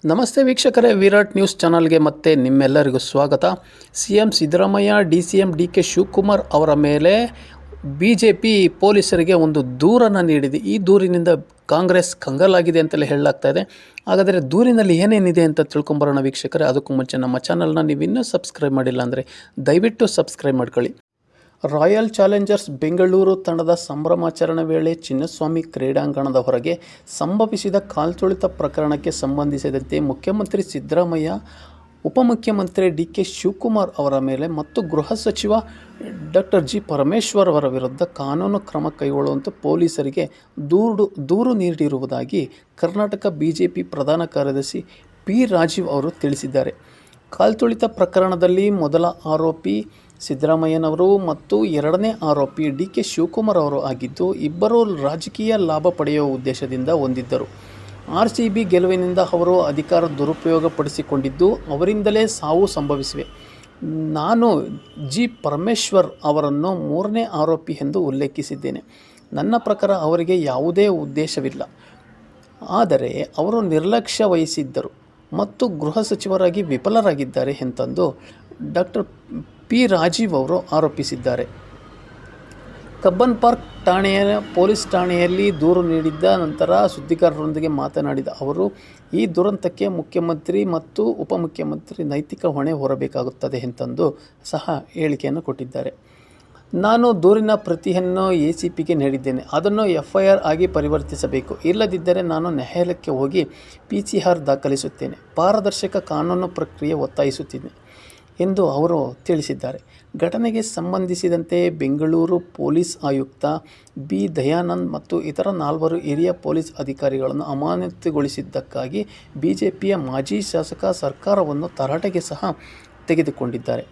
ನಮಸ್ತೆ ವೀಕ್ಷಕರೇ, ವಿರಾಟ್ ನ್ಯೂಸ್ ಚಾನಲ್ಗೆ ಮತ್ತೆ ನಿಮ್ಮೆಲ್ಲರಿಗೂ ಸ್ವಾಗತ. CM Siddaramaiah, DCM DK Shivakumar ಅವರ ಮೇಲೆ BJP ಪೊಲೀಸರಿಗೆ ಒಂದು ದೂರನ್ನು ನೀಡಿದೆ. ಈ ದೂರಿನಿಂದ ಕಾಂಗ್ರೆಸ್ ಕಂಗಾಲಾಗಿದೆ ಅಂತಲೇ ಹೇಳಲಾಗ್ತಾ ಇದೆ. ಹಾಗಾದರೆ ದೂರಿನಲ್ಲಿ ಏನೇನಿದೆ ಅಂತ ತಿಳ್ಕೊಂಬರೋಣ ವೀಕ್ಷಕರೇ. ಅದಕ್ಕೂ ಮುಂಚೆ ನಮ್ಮ ಚಾನಲ್ನ ನೀವು ಇನ್ನೂ ಸಬ್ಸ್ಕ್ರೈಬ್ ಮಾಡಿಲ್ಲ ಅಂದರೆ ದಯವಿಟ್ಟು ಸಬ್ಸ್ಕ್ರೈಬ್ ಮಾಡ್ಕೊಳ್ಳಿ. ರಾಯಲ್ ಚಾಲೆಂಜರ್ಸ್ ಬೆಂಗಳೂರು ತಂಡದ ಸಂಭ್ರಮಾಚರಣೆ ವೇಳೆ ಚಿನ್ನಸ್ವಾಮಿ ಕ್ರೀಡಾಂಗಣದ ಹೊರಗೆ ಸಂಭವಿಸಿದ ಕಾಲ್ತುಳಿತ ಪ್ರಕರಣಕ್ಕೆ ಸಂಬಂಧಿಸಿದಂತೆ ಮುಖ್ಯಮಂತ್ರಿ ಸಿದ್ದರಾಮಯ್ಯ, ಉಪಮುಖ್ಯಮಂತ್ರಿ DK ಶಿವಕುಮಾರ್ ಅವರ ಮೇಲೆ ಮತ್ತು ಗೃಹ ಸಚಿವ ಡಾಕ್ಟರ್ G ಪರಮೇಶ್ವರ್ ಅವರ ವಿರುದ್ಧ ಕಾನೂನು ಕ್ರಮ ಕೈಗೊಳ್ಳುವಂತೆ ಪೊಲೀಸರಿಗೆ ದೂರು ನೀಡಿರುವುದಾಗಿ ಕರ್ನಾಟಕ BJP ಪ್ರಧಾನ ಕಾರ್ಯದರ್ಶಿ P ರಾಜೀವ್ ಅವರು ತಿಳಿಸಿದ್ದಾರೆ. ಕಾಲ್ತುಳಿತ ಪ್ರಕರಣದಲ್ಲಿ ಮೊದಲ ಆರೋಪಿ ಸಿದ್ದರಾಮಯ್ಯನವರು ಮತ್ತು ಎರಡನೇ ಆರೋಪಿ DK ಶಿವಕುಮಾರ್ ಅವರು ಆಗಿದ್ದು, ಇಬ್ಬರೂ ರಾಜಕೀಯ ಲಾಭ ಪಡೆಯುವ ಉದ್ದೇಶದಿಂದ ಹೊಂದಿದ್ದರು. RCB ಗೆಲುವಿನಿಂದ ಅವರು ಅಧಿಕಾರ ದುರುಪಯೋಗಪಡಿಸಿಕೊಂಡಿದ್ದು, ಅವರಿಂದಲೇ ಸಾವು ಸಂಭವಿಸಿವೆ. ನಾನು G ಪರಮೇಶ್ವರ್ ಅವರನ್ನು ಮೂರನೇ ಆರೋಪಿ ಎಂದು ಉಲ್ಲೇಖಿಸಿದ್ದೇನೆ. ನನ್ನ ಪ್ರಕಾರ ಅವರಿಗೆ ಯಾವುದೇ ಉದ್ದೇಶವಿಲ್ಲ, ಆದರೆ ಅವರು ನಿರ್ಲಕ್ಷ್ಯ ವಹಿಸಿದ್ದರು ಮತ್ತು ಗೃಹ ಸಚಿವರಾಗಿ ವಿಫಲರಾಗಿದ್ದಾರೆ ಎಂತಂದು ಡಾಕ್ಟರ್ P ರಾಜೀವ್ ಅವರು ಆರೋಪಿಸಿದ್ದಾರೆ. ಕಬ್ಬನ್ ಪಾರ್ಕ್ ಠಾಣೆಯ ಪೊಲೀಸ್ ಠಾಣೆಯಲ್ಲಿ ದೂರು ನೀಡಿದ್ದ ನಂತರ ಸುದ್ದಿಗಾರರೊಂದಿಗೆ ಮಾತನಾಡಿದ ಅವರು, ಈ ದುರಂತಕ್ಕೆ ಮುಖ್ಯಮಂತ್ರಿ ಮತ್ತು ಉಪಮುಖ್ಯಮಂತ್ರಿ ನೈತಿಕ ಹೊಣೆ ಹೊರಬೇಕಾಗುತ್ತದೆ ಎಂತಂದು ಸಹ ಹೇಳಿಕೆಯನ್ನು ಕೊಟ್ಟಿದ್ದಾರೆ. ನಾನು ದೂರಿನ ಪ್ರತಿಯನ್ನು ACPಗೆ ನೀಡಿದ್ದೇನೆ. ಅದನ್ನು FIR ಆಗಿ ಪರಿವರ್ತಿಸಬೇಕು. ಇಲ್ಲದಿದ್ದರೆ ನಾನು ನ್ಯಾಯಾಲಯಕ್ಕೆ ಹೋಗಿ PCR ದಾಖಲಿಸುತ್ತೇನೆ. ಪಾರದರ್ಶಕ ಕಾನೂನು ಪ್ರಕ್ರಿಯೆ ಒತ್ತಾಯಿಸುತ್ತೇನೆ ಎಂದು ಅವರು ತಿಳಿಸಿದ್ದಾರೆ. ಘಟನೆಗೆ ಸಂಬಂಧಿಸಿದಂತೆ ಬೆಂಗಳೂರು ಪೊಲೀಸ್ ಆಯುಕ್ತ B ದಯಾನಂದ್ ಮತ್ತು ಇತರ 4 ಹಿರಿಯ ಪೊಲೀಸ್ ಅಧಿಕಾರಿಗಳನ್ನು ಅಮಾನತುಗೊಳಿಸಿದ್ದಕ್ಕಾಗಿ BJPಯ ಮಾಜಿ ಶಾಸಕ ಸರ್ಕಾರವನ್ನು ತರಾಟೆಗೆ ಸಹ ತೆಗೆದುಕೊಂಡಿದ್ದಾರೆ.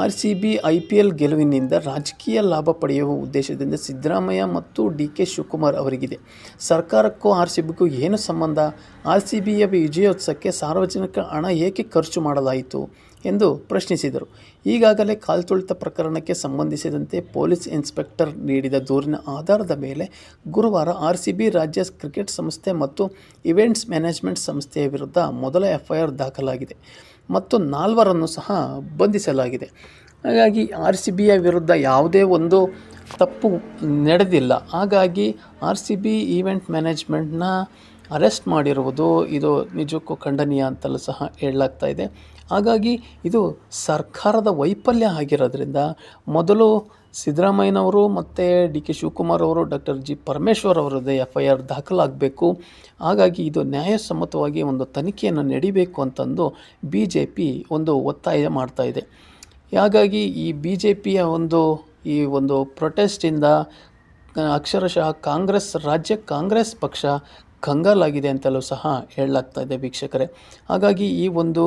RCB IPL ಗೆಲುವಿನಿಂದ ರಾಜಕೀಯ ಲಾಭ ಪಡೆಯುವ ಉದ್ದೇಶದಿಂದ ಸಿದ್ದರಾಮಯ್ಯ ಮತ್ತು DK ಶಿವಕುಮಾರ್ ಅವರಿಗಿದೆ. ಸರ್ಕಾರಕ್ಕೂ RCBಗೂ ಏನು ಸಂಬಂಧ? RCBಯ ವಿಜಯೋತ್ಸವಕ್ಕೆ ಸಾರ್ವಜನಿಕ ಹಣ ಏಕೆ ಖರ್ಚು ಮಾಡಲಾಯಿತು ಎಂದು ಪ್ರಶ್ನಿಸಿದರು. ಈಗಾಗಲೇ ಕಾಲ್ತುಳಿತ ಪ್ರಕರಣಕ್ಕೆ ಸಂಬಂಧಿಸಿದಂತೆ ಪೊಲೀಸ್ ಇನ್ಸ್ಪೆಕ್ಟರ್ ನೀಡಿದ ದೂರಿನ ಆಧಾರದ ಮೇಲೆ ಗುರುವಾರ RCB ರಾಜ್ಯ ಕ್ರಿಕೆಟ್ ಸಂಸ್ಥೆ ಮತ್ತು ಇವೆಂಟ್ಸ್ ಮ್ಯಾನೇಜ್ಮೆಂಟ್ ಸಂಸ್ಥೆಯ ವಿರುದ್ಧ ಮೊದಲ FIR ದಾಖಲಾಗಿದೆ ಮತ್ತು 4 ಸಹ ಬಂಧಿಸಲಾಗಿದೆ. ಹಾಗಾಗಿ RCBಯ ವಿರುದ್ಧ ಯಾವುದೇ ಒಂದು ತಪ್ಪು ನಡೆದಿಲ್ಲ. ಹಾಗಾಗಿ RCB ಈವೆಂಟ್ ಮ್ಯಾನೇಜ್ಮೆಂಟ್ನ ಅರೆಸ್ಟ್ ಮಾಡಿರುವುದು ಇದು ನಿಜಕ್ಕೂ ಖಂಡನೀಯ ಅಂತಲೂ ಸಹ ಹೇಳಲಾಗ್ತಾ ಇದೆ. ಹಾಗಾಗಿ ಇದು ಸರ್ಕಾರದ ವೈಫಲ್ಯ ಆಗಿರೋದ್ರಿಂದ ಮೊದಲು ಸಿದ್ದರಾಮಯ್ಯನವರು ಮತ್ತು DK ಶಿವಕುಮಾರ್ ಅವರು ಡಾಕ್ಟರ್ G ಪರಮೇಶ್ವರ್ ಅವರದ್ದು FIR ದಾಖಲಾಗಬೇಕು. ಹಾಗಾಗಿ ಇದು ನ್ಯಾಯಸಮ್ಮತವಾಗಿ ಒಂದು ತನಿಖೆಯನ್ನು ನಡಿಬೇಕು ಅಂತಂದು BJP ಒಂದು ಒತ್ತಾಯ ಮಾಡ್ತಾ ಇದೆ. ಹಾಗಾಗಿ ಈ BJPಯ ಈ ಒಂದು ಪ್ರೊಟೆಸ್ಟಿಂದ ಅಕ್ಷರಶಃ ರಾಜ್ಯ ಕಾಂಗ್ರೆಸ್ ಪಕ್ಷ ಕಂಗಾಲಾಗಿದೆ ಅಂತಲೂ ಸಹ ಹೇಳಲಾಗ್ತಾ ಇದೆ ವೀಕ್ಷಕರೇ. ಹಾಗಾಗಿ ಈ ಒಂದು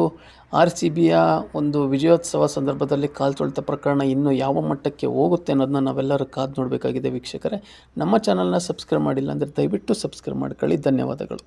RCBಯ ಒಂದು ವಿಜಯೋತ್ಸವ ಸಂದರ್ಭದಲ್ಲಿ ಕಾಲ್ತುಳಿತ ಪ್ರಕರಣ ಇನ್ನೂ ಯಾವ ಮಟ್ಟಕ್ಕೆ ಹೋಗುತ್ತೆ ಅನ್ನೋದನ್ನ ನಾವೆಲ್ಲರೂ ಕಾದು ನೋಡಬೇಕಾಗಿದೆ ವೀಕ್ಷಕರೇ. ನಮ್ಮ ಚಾನಲ್ನ ಸಬ್ಸ್ಕ್ರೈಬ್ ಮಾಡಿಲ್ಲ ಅಂದರೆ ದಯವಿಟ್ಟು ಸಬ್ಸ್ಕ್ರೈಬ್ ಮಾಡ್ಕೊಳ್ಳಿ. ಧನ್ಯವಾದಗಳು.